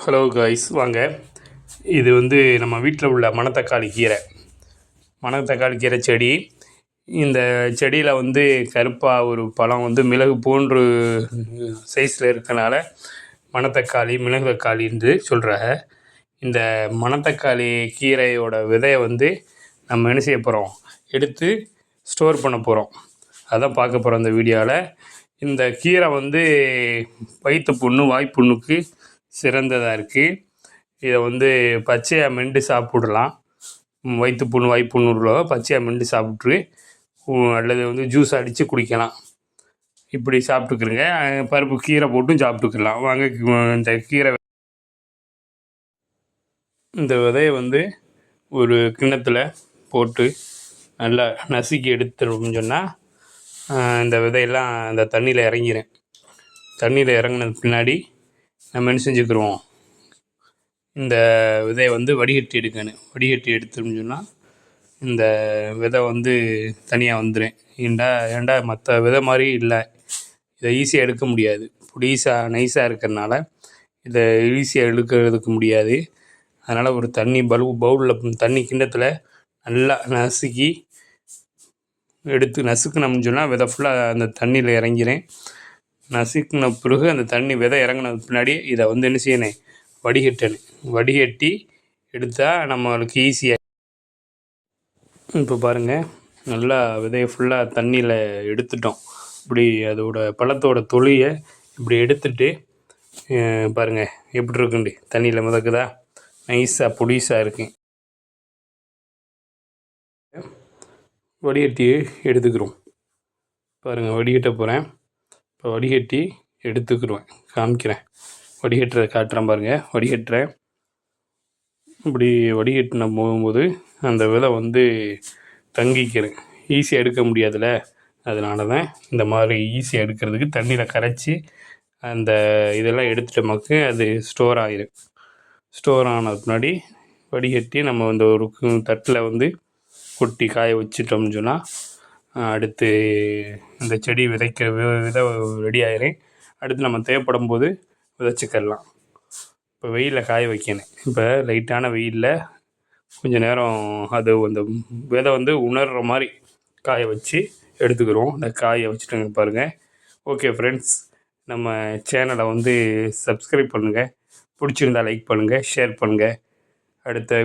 Hello guys, வாங்க. இது நம்ம வீட்டில் உள்ள மணத்தக்காளி கீரை செடி. இந்த செடியில் கருப்பாக ஒரு பழம் மிளகு போன்று சைஸில் இருக்கனால மிளகு தக்காளி என்று சொல்கிறாங்க. இந்த மணத்தக்காளி கீரையோட விதையை நம்ம என்ன செய்ய போகிறோம், எடுத்து ஸ்டோர் பண்ண போகிறோம். அதான் பார்க்க போகிறோம் இந்த வீடியோவில். இந்த கீரை வயிற்று புண்ணு, வாய்ப்புண்ணுக்கு சிறந்ததாக இருக்குது. இதை பச்சையாக மென்று சாப்பிடலாம். வயிற்று புண்ணு, வாய்ப்புண்ணு உள்ளவங்க பச்சையாக மென்று சாப்பிட்ரு, அல்லது ஜூஸ் அடித்து குடிக்கலாம். இப்படி சாப்பிட்டுக்குறங்க. பருப்பு கீரை போட்டும் சாப்பிட்டுக்கலாம். வாங்க, இந்த கீரை இந்த விதையை ஒரு கிண்ணத்தில் போட்டு நல்லா நசுக்கி எடுத்துட்டோம்னு சொன்னால் இந்த விதையெல்லாம் இந்த தண்ணியில் இறங்கிடும். தண்ணியில் இறங்கினது பின்னாடி நம்ம என்ன செஞ்சுக்கிடுவோம், இந்த விதையை வடிகட்டி எடுக்கணும். வடிகட்டி எடுத்தோம்னு சொன்னால் இந்த விதை தனியாக வந்துடும். ஏண்டா மற்ற விதை மாதிரி இல்லை, இதை ஈஸியாக எடுக்க முடியாது. நைஸாக இருக்கிறனால இதை ஈஸியாக எடுக்கிறதுக்கு முடியாது. அதனால் ஒரு பவுலில் தண்ணி கிண்ணத்தில் நல்லா நசுக்கினோம்னு சொன்னால் விதை ஃபுல்லாக அந்த தண்ணியில் இறங்கிடும். நசுக்கின பிறகு அந்த தண்ணி விதை இறங்கினது பின்னாடி இதை என்ன செய்யணும், வடிகட்டணும். வடிகட்டி எடுத்தால் நம்மளுக்கு ஈஸியாக. இப்போ பாருங்கள், நல்லா விதையை ஃபுல்லாக தண்ணியில் எடுத்துட்டோம். இப்படி அதோட பழத்தோட தொலியை இப்படி எடுத்துட்டு பாருங்கள் எப்படி இருக்குண்டு. தண்ணியில் மிதக்குதா, நைஸாக பொடிசாக இருக்கு. வடிகட்டி எடுத்துக்கிறோம். பாருங்கள், வடிகட்ட போகிறேன். இப்போ வடிகட்டி எடுத்துக்கிடுவேன், காமிக்கிறேன். வடிகட்டுறதை காட்டுறேன் பாருங்கள். வடிகட்டுறேன். இப்படி வடிகட்டின போகும்போது அந்த விதை தங்கிக்கிறேன். ஈஸியாக எடுக்க முடியாதுல்ல, அதனால தான் இந்த மாதிரி ஈஸியாக எடுக்கிறதுக்கு தண்ணியில் கரைச்சி அந்த இதெல்லாம் எடுத்துட்டோமாக்கு அது ஸ்டோர் ஆகிடும். ஸ்டோர் ஆனதுக்கு முன்னாடி வடிகட்டி நம்ம ஒரு தட்டில் கொட்டி காய வச்சிட்டோம்னு சொன்னால் அடுத்து இந்த செடி விதை ரெடி ஆகிடும். அடுத்து நம்ம தேவைப்படும் போது விதைச்சிக்கலாம். இப்போ வெயிலில் காய வைக்கணும். இப்போ லைட்டான வெயிலில் கொஞ்சம் நேரம் அது அந்த விதை உணர்கிற மாதிரி காய வச்சு எடுத்துக்கிறோம். இந்த காயை வச்சுட்டுங்க பாருங்கள். ஓகே ஃப்ரெண்ட்ஸ், நம்ம சேனலை சப்ஸ்கிரைப் பண்ணுங்கள். பிடிச்சிருந்தால் லைக் பண்ணுங்கள், ஷேர் பண்ணுங்கள். அடுத்த